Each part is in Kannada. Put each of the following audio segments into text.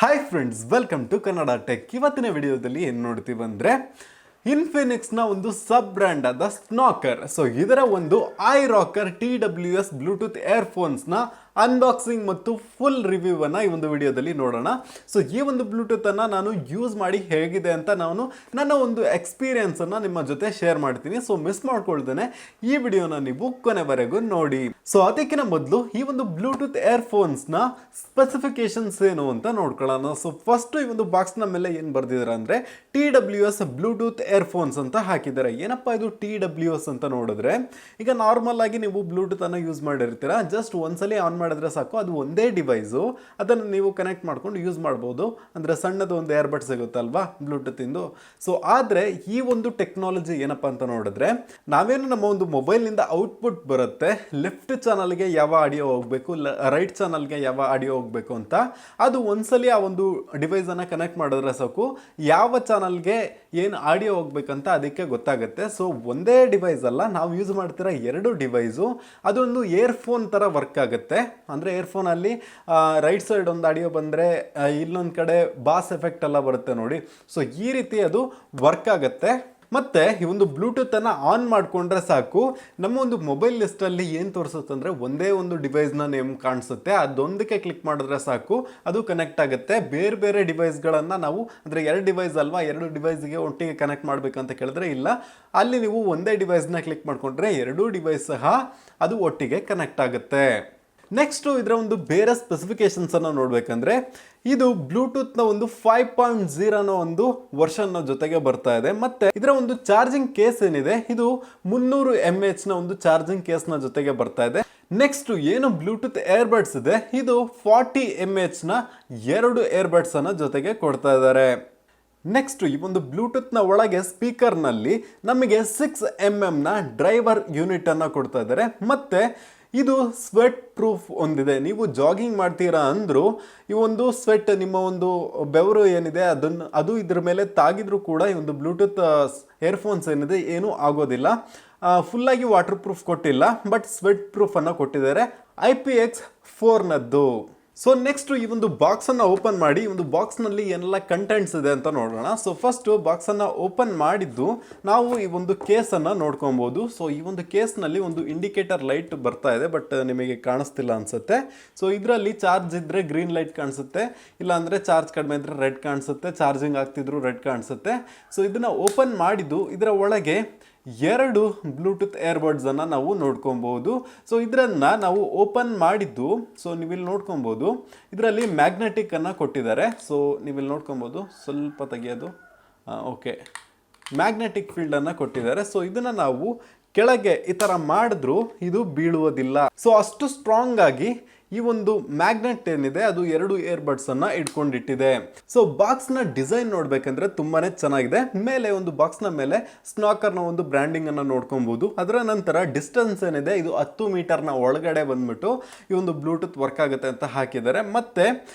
Hi friends, welcome to Kannada tech. ಇವತ್ತಿನ ವಿಡಿಯೋದಲ್ಲಿ ಏನು ನೋಡ್ತೀವಿ ಅಂದರೆ ಇನ್ಫಿನಿಕ್ಸ್ನ ಒಂದು ಸಬ್ ಬ್ರ್ಯಾಂಡ್ ಆದ ಸ್ನೋಕರ್. ಸೊ ಇದರ ಒಂದು iRockeR TWS ಬ್ಲೂಟೂತ್ ಇಯರ್ಫೋನ್ಸ್ನ ಅನ್ಬಾಕ್ಸಿಂಗ್ ಮತ್ತು ಫುಲ್ ರಿವ್ಯೂವನ್ನು ಈ ಒಂದು ವಿಡಿಯೋದಲ್ಲಿ ನೋಡೋಣ. ಸೊ ಈ ಒಂದು ಬ್ಲೂಟೂತನ್ನು ನಾನು ಯೂಸ್ ಮಾಡಿ ಹೇಗಿದೆ ಅಂತ ನಾನು ನನ್ನ ಒಂದು ಎಕ್ಸ್ಪೀರಿಯನ್ಸನ್ನು ನಿಮ್ಮ ಜೊತೆ ಶೇರ್ ಮಾಡ್ತೀನಿ. ಸೊ ಮಿಸ್ ಮಾಡ್ಕೊಳ್ದೇನೆ ಈ ವಿಡಿಯೋನ ನೀವು ಕೊನೆವರೆಗೂ ನೋಡಿ. ಸೊ ಅದಕ್ಕಿಂತ ಮೊದಲು ಈ ಒಂದು ಬ್ಲೂಟೂತ್ ಇಯರ್ಫೋನ್ಸ್ನ ಸ್ಪೆಸಿಫಿಕೇಶನ್ಸ್ ಏನು ಅಂತ ನೋಡ್ಕೊಳ್ಳೋಣ. ಸೊ ಫಸ್ಟ್ ಈ ಒಂದು ಬಾಕ್ಸ್ನ ಮೇಲೆ ಏನು ಬರ್ದಿದ್ದಾರೆ ಅಂದರೆ TWS ಬ್ಲೂಟೂತ್ ಇಯರ್ಫೋನ್ಸ್ ಅಂತ ಹಾಕಿದ್ದಾರೆ. ಏನಪ್ಪ ಇದು TWS ಅಂತ ನೋಡಿದ್ರೆ, ಈಗ ನಾರ್ಮಲ್ ಆಗಿ ನೀವು ಬ್ಲೂಟೂತ್ ಅನ್ನು ಯೂಸ್ ಮಾಡಿರ್ತೀರಾ, ಜಸ್ಟ್ ಒಂದ್ಸಲಿ ಆನ್ ಮಾಡಿದ್ರೆ ಸಾಕು, ಅದು ಒಂದೇ ಡಿವೈಸು, ಅದನ್ನು ನೀವು ಕನೆಕ್ಟ್ ಮಾಡ್ಕೊಂಡು ಯೂಸ್ ಮಾಡ್ಬೋದು. ಅಂದರೆ ಸಣ್ಣದು ಒಂದು ಏರ್ಬಡ್ ಸಿಗುತ್ತಲ್ವಾ ಬ್ಲೂಟೂತ್ ಇಂದು. ಸೊ ಆದರೆ ಈ ಒಂದು ಟೆಕ್ನಾಲಜಿ ಏನಪ್ಪ ಅಂತ ನೋಡಿದ್ರೆ, ನಾವೇನು ನಮ್ಮ ಒಂದು ಮೊಬೈಲ್ನಿಂದ ಔಟ್ಪುಟ್ ಬರುತ್ತೆ, ಲೆಫ್ಟ್ ಚಾನಲ್ಗೆ ಯಾವ ಆಡಿಯೋ ಹೋಗಬೇಕು, ರೈಟ್ ಚಾನಲ್ಗೆ ಯಾವ ಆಡಿಯೋ ಹೋಗಬೇಕು ಅಂತ, ಅದು ಒಂದ್ಸಲಿ ಆ ಒಂದು ಡಿವೈಸನ್ನು ಕನೆಕ್ಟ್ ಮಾಡಿದ್ರೆ ಸಾಕು, ಯಾವ ಚಾನಲ್ಗೆ ಏನು ಆಡಿಯೋ ಹೋಗ್ಬೇಕಂತ ಅದಕ್ಕೆ ಗೊತ್ತಾಗುತ್ತೆ. ಸೊ ಒಂದೇ ಡಿವೈಸ್ ಅಲ್ಲ, ನಾವು ಯೂಸ್ ಮಾಡ್ತಿರೋ ಎರಡು ಡಿವೈಸು ಅದೊಂದು ಇಯರ್ಫೋನ್ ಥರ ವರ್ಕ್ ಆಗುತ್ತೆ. ಅಂದರೆ ಇಯರ್ಫೋನಲ್ಲಿ ರೈಟ್ ಸೈಡ್ ಒಂದು ಆಡಿಯೋ ಬಂದರೆ ಇಲ್ಲೊಂದು ಕಡೆ ಬಾಸ್ ಎಫೆಕ್ಟ್ ಎಲ್ಲ ಬರುತ್ತೆ ನೋಡಿ. ಸೊ ಈ ರೀತಿ ಅದು ವರ್ಕ್ ಆಗುತ್ತೆ. ಮತ್ತು ಈ ಒಂದು ಬ್ಲೂಟೂತನ್ನು ಆನ್ ಮಾಡಿಕೊಂಡ್ರೆ ಸಾಕು, ನಮ್ಮ ಒಂದು ಮೊಬೈಲ್ ಲಿಸ್ಟಲ್ಲಿ ಏನು ತೋರಿಸುತ್ತೆ ಅಂದರೆ ಒಂದೇ ಒಂದು ಡಿವೈಸ್ನ ನೇಮ್ ಕಾಣಿಸುತ್ತೆ. ಅದೊಂದಕ್ಕೆ ಕ್ಲಿಕ್ ಮಾಡಿದ್ರೆ ಸಾಕು, ಅದು ಕನೆಕ್ಟ್ ಆಗುತ್ತೆ. ಬೇರೆ ಬೇರೆ ಡಿವೈಸ್ಗಳನ್ನು ನಾವು, ಅಂದರೆ ಎರಡು ಡಿವೈಸ್ ಅಲ್ವಾ, ಎರಡು ಡಿವೈಸ್ಗೆ ಒಟ್ಟಿಗೆ ಕನೆಕ್ಟ್ ಮಾಡಬೇಕಂತ ಕೇಳಿದ್ರೆ ಇಲ್ಲ, ಅಲ್ಲಿ ನೀವು ಒಂದೇ ಡಿವೈಸ್ನ ಕ್ಲಿಕ್ ಮಾಡಿಕೊಂಡ್ರೆ ಎರಡೂ ಡಿವೈಸ್ ಸಹ ಅದು ಒಟ್ಟಿಗೆ ಕನೆಕ್ಟ್ ಆಗುತ್ತೆ. ನೆಕ್ಸ್ಟು ಇದರ ಒಂದು ಬೇರೆ ಸ್ಪೆಸಿಫಿಕೇಶನ್ಸನ್ನು ನೋಡಬೇಕಂದ್ರೆ, ಇದು ಬ್ಲೂಟೂತ್ನ ಒಂದು 5.0 ಒಂದು ವರ್ಷನ್ನ ಜೊತೆಗೆ ಬರ್ತಾ ಇದೆ. ಮತ್ತೆ ಇದರ ಒಂದು ಚಾರ್ಜಿಂಗ್ ಕೇಸ್ ಏನಿದೆ, ಇದು 300 mAh ಒಂದು ಚಾರ್ಜಿಂಗ್ ಕೇಸ್ನ ಜೊತೆಗೆ ಬರ್ತಾ ಇದೆ. ನೆಕ್ಸ್ಟ್ ಏನು ಬ್ಲೂಟೂತ್ ಇಯರ್ಬಡ್ಸ್ ಇದೆ, ಇದು 40 mAh ಎರಡು ಇಯರ್ಬಡ್ಸ್ ಅನ್ನ ಜೊತೆಗೆ ಕೊಡ್ತಾ ಇದ್ದಾರೆ. ನೆಕ್ಸ್ಟ್ ಈ ಒಂದು ಬ್ಲೂಟೂತ್ನ ಒಳಗೆ ಸ್ಪೀಕರ್ನಲ್ಲಿ ನಮಗೆ 6mm ಡ್ರೈವರ್ ಯೂನಿಟ್ ಅನ್ನು ಕೊಡ್ತಾ ಇದ್ದಾರೆ. ಮತ್ತೆ ಇದು ಸ್ವೆಟ್ ಪ್ರೂಫ್ ಹೊಂದಿದೆ. ನೀವು ಜಾಗಿಂಗ್ ಮಾಡ್ತೀರಾ ಅಂದರೂ ಈ ಒಂದು ಸ್ವೆಟ್, ನಿಮ್ಮ ಒಂದು ಬೆವರು ಏನಿದೆ ಅದು ಇದ್ರ ಮೇಲೆ ತಾಗಿದ್ರೂ ಕೂಡ ಈ ಒಂದು ಬ್ಲೂಟೂತ್ ಇಯರ್ಫೋನ್ಸ್ ಏನಿದೆ ಏನೂ ಆಗೋದಿಲ್ಲ. ಫುಲ್ಲಾಗಿ ವಾಟರ್ ಪ್ರೂಫ್ ಕೊಟ್ಟಿಲ್ಲ, ಬಟ್ ಸ್ವೆಟ್ ಪ್ರೂಫನ್ನು ಕೊಟ್ಟಿದ್ದಾರೆ IPX4ನದ್ದು. ಸೊ ನೆಕ್ಸ್ಟ್ ಈ ಒಂದು ಬಾಕ್ಸನ್ನು ಓಪನ್ ಮಾಡಿ, ಈ ಒಂದು ಬಾಕ್ಸ್ನಲ್ಲಿ ಏನೆಲ್ಲ ಕಂಟೆಂಟ್ಸ್ ಇದೆ ಅಂತ ನೋಡೋಣ. ಸೊ ಫಸ್ಟು ಬಾಕ್ಸನ್ನು ಓಪನ್ ಮಾಡಿದ್ದು ನಾವು ಈ ಒಂದು ಕೇಸನ್ನು ನೋಡ್ಕೊಬೋದು. ಸೊ ಈ ಒಂದು ಕೇಸ್ನಲ್ಲಿ ಒಂದು ಇಂಡಿಕೇಟರ್ ಲೈಟ್ ಬರ್ತಾ ಇದೆ, ಬಟ್ ನಿಮಗೆ ಕಾಣಿಸ್ತಿಲ್ಲ ಅನಿಸುತ್ತೆ. ಸೊ ಇದರಲ್ಲಿ ಚಾರ್ಜ್ ಇದ್ದರೆ ಗ್ರೀನ್ ಲೈಟ್ ಕಾಣಿಸುತ್ತೆ, ಇಲ್ಲಾಂದರೆ ಚಾರ್ಜ್ ಕಡಿಮೆ ಇದ್ದರೆ ರೆಡ್ ಕಾಣಿಸುತ್ತೆ, ಚಾರ್ಜಿಂಗ್ ಆಗ್ತಿದ್ರು ರೆಡ್ ಕಾಣಿಸುತ್ತೆ. ಸೊ ಇದನ್ನು ಓಪನ್ ಮಾಡಿದ್ದು ಇದರ ಒಳಗೆ ಎರಡು ಬ್ಲೂಟೂತ್ ಇಯರ್ಬಡ್ಸನ್ನು ನಾವು ನೋಡ್ಕೊಬೋದು. ಸೊ ಇದನ್ನು ನಾವು ಓಪನ್ ಮಾಡಿದ್ದು, ಸೊ ನೀವಿಲ್ಲಿ ನೋಡ್ಕೊಬೋದು, ಇದರಲ್ಲಿ ಮ್ಯಾಗ್ನೆಟಿಕ್ಕನ್ನು ಕೊಟ್ಟಿದ್ದಾರೆ. ಸೊ ನೀವಿಲ್ಲಿ ನೋಡ್ಕೊಬೋದು, ಸ್ವಲ್ಪ ತೆಗೆಯೋದು, ಓಕೆ, ಮ್ಯಾಗ್ನೆಟಿಕ್ ಫೀಲ್ಡನ್ನು ಕೊಟ್ಟಿದ್ದಾರೆ. ಸೊ ಇದನ್ನು ನಾವು ಕೆಳಗೆ ಈ ಥರ ಮಾಡಿದ್ರೂ ಇದು ಬೀಳುವುದಿಲ್ಲ. ಸೊ ಅಷ್ಟು ಸ್ಟ್ರಾಂಗ್ ಆಗಿ ಈ ಒಂದು ಮ್ಯಾಗ್ನೆಟ್ ಏನಿದೆ ಅದು ಎರಡು ಇಯರ್ಬಡ್ಸ್ ಅನ್ನ ಇಟ್ಕೊಂಡಿಟ್ಟಿದೆ. ಸೊ ಬಾಕ್ಸ್ನ ಡಿಸೈನ್ ನೋಡ್ಬೇಕಂದ್ರೆ ತುಂಬಾನೇ ಚೆನ್ನಾಗಿದೆ. ಮೇಲೆ ಒಂದು ಬಾಕ್ಸ್ನ ಮೇಲೆ ಸ್ನೋಕರ್ನ ಒಂದು ಬ್ರ್ಯಾಂಡಿಂಗ್ ಅನ್ನ ನೋಡ್ಕೊಬಹುದು. ಅದರ ನಂತರ ಡಿಸ್ಟೆನ್ಸ್ ಏನಿದೆ, ಇದು 10 ಮೀಟರ್ನ ಒಳಗಡೆ ಬಂದ್ಬಿಟ್ಟು ಈ ಒಂದು ಬ್ಲೂಟೂತ್ ವರ್ಕ್ ಆಗುತ್ತೆ ಅಂತ ಹಾಕಿದ್ದಾರೆ. ಮತ್ತೆ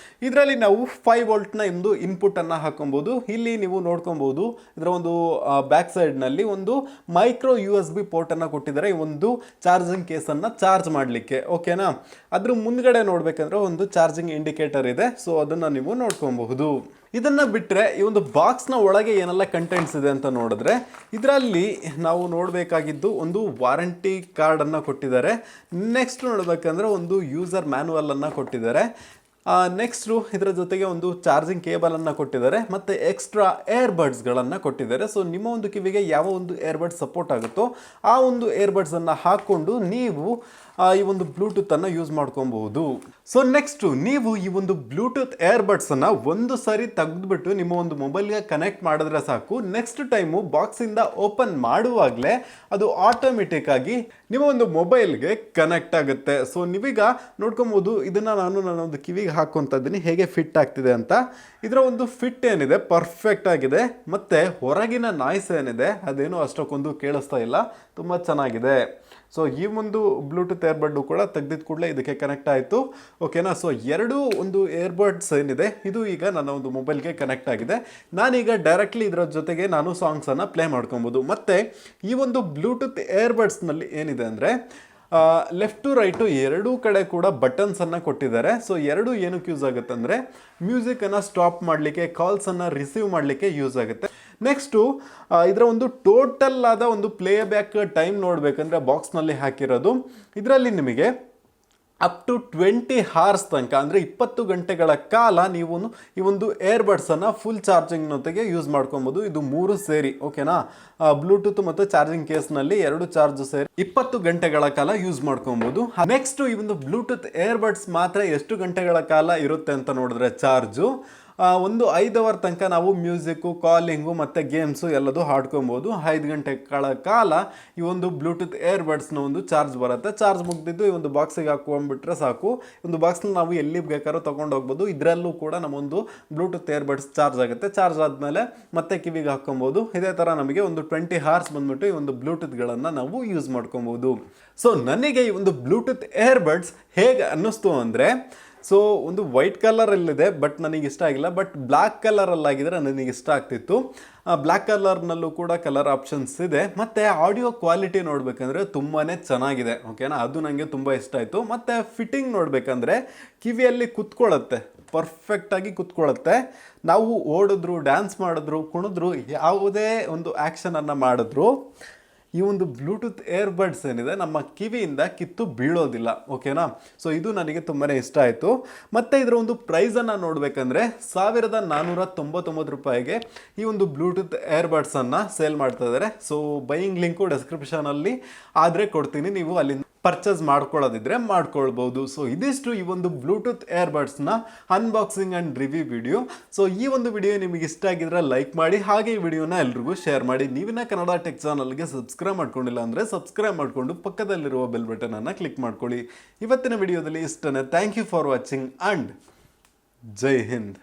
ಇದರಲ್ಲಿ ನಾವು 5 ವೋಲ್ಟ್ನ ಒಂದು ಇನ್ಪುಟ್ ಅನ್ನ ಹಾಕೊಬಹುದು. ಇಲ್ಲಿ ನೀವು ನೋಡ್ಕೊಬಹುದು, ಇದರ ಒಂದು ಬ್ಯಾಕ್ ಸೈಡ್ ನಲ್ಲಿ ಒಂದು ಮೈಕ್ರೋ USB ಪೋರ್ಟ್ ಅನ್ನ ಕೊಟ್ಟಿದ್ದಾರೆ, ಈ ಒಂದು ಚಾರ್ಜಿಂಗ್ ಕೇಸ್ ಅನ್ನ ಚಾರ್ಜ್ ಮಾಡ್ಲಿಕ್ಕೆ. ಓಕೆನಾ? ಅದ್ರ ಮುಂದ್ಗಡೆ ನೋಡ್ಬೇಕಂದ್ರೆ ಒಂದು ಚಾರ್ಜಿಂಗ್ ಇಂಡಿಕೇಟರ್ ಇದೆ. ಸೊ ಅದನ್ನ ನೀವು ನೋಡ್ಕೊಬಹುದು. ಇದನ್ನ ಬಿಟ್ಟರೆ ಈ ಒಂದು ಬಾಕ್ಸ್ನ ಒಳಗೆ ಏನೆಲ್ಲ ಕಂಟೆಂಟ್ಸ್ ಇದೆ ಅಂತ ನೋಡಿದ್ರೆ, ಇದರಲ್ಲಿ ನಾವು ನೋಡಬೇಕಾಗಿದ್ದು ಒಂದು ವಾರಂಟಿ ಕಾರ್ಡ್ ಅನ್ನ ಕೊಟ್ಟಿದ್ದಾರೆ. ನೆಕ್ಸ್ಟ್ ನೋಡ್ಬೇಕಂದ್ರೆ ಒಂದು ಯೂಸರ್ ಮ್ಯಾನುವಲ್ ಅನ್ನ ಕೊಟ್ಟಿದ್ದಾರೆ. ನೆಕ್ಸ್ಟು ಇದರ ಜೊತೆಗೆ ಒಂದು ಚಾರ್ಜಿಂಗ್ ಕೇಬಲನ್ನು ಕೊಟ್ಟಿದ್ದಾರೆ, ಮತ್ತು ಎಕ್ಸ್ಟ್ರಾ ಏರ್ಬಡ್ಸ್ಗಳನ್ನು ಕೊಟ್ಟಿದ್ದಾರೆ. ಸೊ ನಿಮ್ಮ ಒಂದು ಕಿವಿಗೆ ಯಾವ ಒಂದು ಏರ್ಬಡ್ಸ್ ಸಪೋರ್ಟ್ ಆಗುತ್ತೋ ಆ ಒಂದು ಏರ್ಬಡ್ಸನ್ನು ಹಾಕ್ಕೊಂಡು ನೀವು ಈ ಒಂದು ಬ್ಲೂಟೂತನ್ನು ಯೂಸ್ ಮಾಡ್ಕೊಬಹುದು. ಸೊ ನೆಕ್ಸ್ಟು ನೀವು ಈ ಒಂದು ಬ್ಲೂಟೂತ್ ಏರ್ಬಡ್ಸನ್ನು ಒಂದು ಸರಿ ತೆಗೆದುಬಿಟ್ಟು ನಿಮ್ಮ ಒಂದು ಮೊಬೈಲ್ಗೆ ಕನೆಕ್ಟ್ ಮಾಡಿದ್ರೆ ಸಾಕು, ನೆಕ್ಸ್ಟ್ ಟೈಮು ಬಾಕ್ಸಿಂದ ಓಪನ್ ಮಾಡುವಾಗಲೇ ಅದು ಆಟೋಮೆಟಿಕ್ ಆಗಿ ನಿಮ್ಮ ಒಂದು ಮೊಬೈಲ್ಗೆ ಕನೆಕ್ಟ್ ಆಗುತ್ತೆ. ಸೊ ನೀವೀಗ ನೋಡ್ಕೊಬೋದು, ಇದನ್ನು ನಾನು ನನ್ನ ಒಂದು ಕಿವಿಗೆ ಹಾಕ್ಕೊತಾ ಇದ್ದೀನಿ ಹೇಗೆ ಫಿಟ್ ಆಗ್ತಿದೆ ಅಂತ. ಇದರ ಒಂದು ಫಿಟ್ ಏನಿದೆ ಪರ್ಫೆಕ್ಟ್ ಆಗಿದೆ, ಮತ್ತು ಹೊರಗಿನ ನಾಯ್ಸ್ ಏನಿದೆ ಅದೇನು ಅಷ್ಟಕ್ಕೊಂದು ಕೇಳಿಸ್ತಾ ಇಲ್ಲ, ತುಂಬ ಚೆನ್ನಾಗಿದೆ. ಸೊ ಈ ಒಂದು ಬ್ಲೂಟೂತ್ ಏರ್ಬಡ್ಡು ಕೂಡ ತೆಗೆದಿದ್ದ ಕೂಡಲೇ ಇದಕ್ಕೆ ಕನೆಕ್ಟ್ ಆಯಿತು. ಓಕೆನಾ? ಸೊ ಎರಡೂ ಒಂದು ಏರ್ಬಡ್ಸ್ ಏನಿದೆ ಇದು ಈಗ ನನ್ನ ಒಂದು ಮೊಬೈಲ್ಗೆ ಕನೆಕ್ಟ್ ಆಗಿದೆ. ನಾನೀಗ ಡೈರೆಕ್ಟ್ಲಿ ಇದರ ಜೊತೆಗೆ ನಾನು ಸಾಂಗ್ಸನ್ನು ಪ್ಲೇ ಮಾಡ್ಕೊಬೋದು. ಮತ್ತು ಈ ಒಂದು ಬ್ಲೂಟೂತ್ ಏರ್ಬಡ್ಸ್ನಲ್ಲಿ ಏನಿದೆ ಅಂದರೆ ಲೆಫ್ಟ್ ಟು ರೈಟು ಎರಡೂ ಕಡೆ ಕೂಡ ಬಟನ್ಸನ್ನು ಕೊಟ್ಟಿದ್ದಾರೆ. ಸೊ ಎರಡು ಏನಕ್ಕೆ ಯೂಸ್ ಆಗುತ್ತೆ ಅಂದರೆ ಮ್ಯೂಸಿಕನ್ನು ಸ್ಟಾಪ್ ಮಾಡಲಿಕ್ಕೆ, ಕಾಲ್ಸನ್ನು ರಿಸೀವ್ ಮಾಡಲಿಕ್ಕೆ ಯೂಸ್ ಆಗುತ್ತೆ. ನೆಕ್ಸ್ಟು ಇದರ ಒಂದು ಟೋಟಲ್ ಆದ ಒಂದು ಪ್ಲೇ ಬ್ಯಾಕ್ ಟೈಮ್ ನೋಡಬೇಕಂದ್ರೆ ಬಾಕ್ಸ್ನಲ್ಲಿ ಹಾಕಿರೋದು. ಇದರಲ್ಲಿ ನಿಮಗೆ ಅಪ್ ಟು 20 hours ತನಕ ಅಂದರೆ 20 ಗಂಟೆಗಳ ಕಾಲ ನೀವು ಈ ಒಂದು ಏರ್ಬಡ್ಸನ್ನು ಫುಲ್ ಚಾರ್ಜಿಂಗ್ನೊತ್ತಿಗೆ ಯೂಸ್ ಮಾಡ್ಕೊಬೋದು. ಇದು 3 ಸೇರಿ, ಓಕೆನಾ, ಬ್ಲೂಟೂತ್ ಮತ್ತು ಚಾರ್ಜಿಂಗ್ ಕೇಸ್ನಲ್ಲಿ 2 ಚಾರ್ಜ್ ಸೇರಿ 20 ಗಂಟೆಗಳ ಕಾಲ ಯೂಸ್ ಮಾಡ್ಕೊಬೋದು. ನೆಕ್ಸ್ಟ್ ಈ ಒಂದು ಬ್ಲೂಟೂತ್ ಏರ್ಬಡ್ಸ್ ಮಾತ್ರ ಎಷ್ಟು ಗಂಟೆಗಳ ಕಾಲ ಇರುತ್ತೆ ಅಂತ ನೋಡಿದ್ರೆ ಚಾರ್ಜು ಒಂದು 5 hour ತನಕ ನಾವು ಮ್ಯೂಸಿಕ್ಕು, ಕಾಲಿಂಗು ಮತ್ತು ಗೇಮ್ಸು ಎಲ್ಲದೂ ಹಾಡ್ಕೊಬೋದು. 5 ಗಂಟೆಗಳ ಕಾಲ ಈ ಒಂದು ಬ್ಲೂಟೂತ್ ಏರ್ಬಡ್ಸ್ನ ಒಂದು ಚಾರ್ಜ್ ಬರುತ್ತೆ. ಚಾರ್ಜ್ ಮುಗ್ದಿದ್ದು ಈ ಒಂದು ಬಾಕ್ಸಿಗೆ ಹಾಕೊಂಡ್ಬಿಟ್ರೆ ಸಾಕು. ಒಂದು ಬಾಕ್ಸ್ನ ನಾವು ಎಲ್ಲಿ ಬೇಕಾದ್ರೂ ತೊಗೊಂಡು ಹೋಗ್ಬೋದು. ಇದರಲ್ಲೂ ಕೂಡ ನಮ್ಮೊಂದು ಬ್ಲೂಟೂತ್ ಏರ್ಬಡ್ಸ್ ಚಾರ್ಜ್ ಆಗುತ್ತೆ. ಚಾರ್ಜ್ ಆದಮೇಲೆ ಮತ್ತೆ ಕಿವಿಗೆ ಹಾಕ್ಕೊಬೋದು. ಇದೇ ಥರ ನಮಗೆ ಒಂದು 20 hours ಬಂದ್ಬಿಟ್ಟು ಈ ಒಂದು ಬ್ಲೂಟೂತ್ಗಳನ್ನು ನಾವು ಯೂಸ್ ಮಾಡ್ಕೊಬೋದು. ಸೊ ನನಗೆ ಈ ಒಂದು ಬ್ಲೂಟೂತ್ ಏರ್ಬಡ್ಸ್ ಹೇಗೆ ಅನ್ನಿಸ್ತು ಅಂದರೆ, ಸೊ ಒಂದು ವೈಟ್ ಕಲರಲ್ಲಿದೆ ಬಟ್ ನನಗೆ ಇಷ್ಟ ಆಗಿಲ್ಲ. ಬಟ್ ಬ್ಲ್ಯಾಕ್ ಕಲರಲ್ಲಾಗಿದ್ರೆ ನನಗೆ ಇಷ್ಟ ಆಗ್ತಿತ್ತು. ಬ್ಲ್ಯಾಕ್ ಕಲರ್ನಲ್ಲೂ ಕೂಡ ಕಲರ್ ಆಪ್ಷನ್ಸ್ ಇದೆ. ಮತ್ತು ಆಡಿಯೋ ಕ್ವಾಲಿಟಿ ನೋಡಬೇಕಂದ್ರೆ ತುಂಬಾ ಚೆನ್ನಾಗಿದೆ, ಓಕೆನಾ, ಅದು ನನಗೆ ತುಂಬ ಇಷ್ಟ ಆಯಿತು. ಮತ್ತು ಫಿಟ್ಟಿಂಗ್ ನೋಡಬೇಕಂದ್ರೆ ಕಿವಿಯಲ್ಲಿ ಕುತ್ಕೊಳ್ಳುತ್ತೆ, ಪರ್ಫೆಕ್ಟಾಗಿ ಕುತ್ಕೊಳ್ಳುತ್ತೆ. ನಾವು ಓಡಿದ್ರು, ಡ್ಯಾನ್ಸ್ ಮಾಡಿದ್ರು, ಕುಣಿದ್ರು, ಯಾವುದೇ ಒಂದು ಆ್ಯಕ್ಷನನ್ನು ಮಾಡಿದ್ರು ಈ ಒಂದು ಬ್ಲೂಟೂತ್ ಏರ್ಬಡ್ಸ್ ಏನಿದೆ ನಮ್ಮ ಕಿವಿಯಿಂದ ಕಿತ್ತು ಬೀಳೋದಿಲ್ಲ, ಓಕೆನಾ. ಸೊ ಇದು ನನಗೆ ತುಂಬಾ ಇಷ್ಟ ಆಯಿತು. ಮತ್ತು ಇದರ ಒಂದು ಪ್ರೈಸನ್ನು ನೋಡಬೇಕಂದ್ರೆ 1499 ರೂಪಾಯಿಗೆ ಈ ಒಂದು ಬ್ಲೂಟೂತ್ ಏರ್ಬಡ್ಸನ್ನು ಸೇಲ್ ಮಾಡ್ತಾ ಇದ್ದಾರೆ. ಸೊ ಬೈಯಿಂಗ್ ಲಿಂಕು ಡಿಸ್ಕ್ರಿಪ್ಷನಲ್ಲಿ ಆದರೆ ಕೊಡ್ತೀನಿ, ನೀವು ಅಲ್ಲಿ ಪರ್ಚೇಸ್ ಮಾಡ್ಕೊಳ್ಳೋದಿದ್ರೆ ಮಾಡ್ಕೊಳ್ಬೋದು. ಸೊ ಇದಿಷ್ಟು ಈ ಒಂದು ಬ್ಲೂಟೂತ್ ಏರ್ಬಡ್ಸ್ನ unboxing and review video. So ಈ ಒಂದು ವಿಡಿಯೋ ನಿಮಗೆ ಇಷ್ಟ ಆಗಿದ್ರೆ ಲೈಕ್ ಮಾಡಿ, ಹಾಗೆ ಈ ವಿಡಿಯೋನ ಎಲ್ರಿಗೂ ಶೇರ್ ಮಾಡಿ. ನೀವಿನ ಕನ್ನಡ ಟೆಕ್ ಚಾನಲ್ಗೆ ಸಬ್ಸ್ಕ್ರೈಬ್ ಮಾಡ್ಕೊಂಡಿಲ್ಲ ಅಂದರೆ ಸಬ್ಸ್ಕ್ರೈಬ್ ಮಾಡಿಕೊಂಡು ಪಕ್ಕದಲ್ಲಿರುವ ಬೆಲ್ ಬಟನನ್ನು ಕ್ಲಿಕ್ ಮಾಡ್ಕೊಳ್ಳಿ. ಇವತ್ತಿನ ವಿಡಿಯೋದಲ್ಲಿ ಇಷ್ಟನೇ. Thank you for watching and Jai Hind.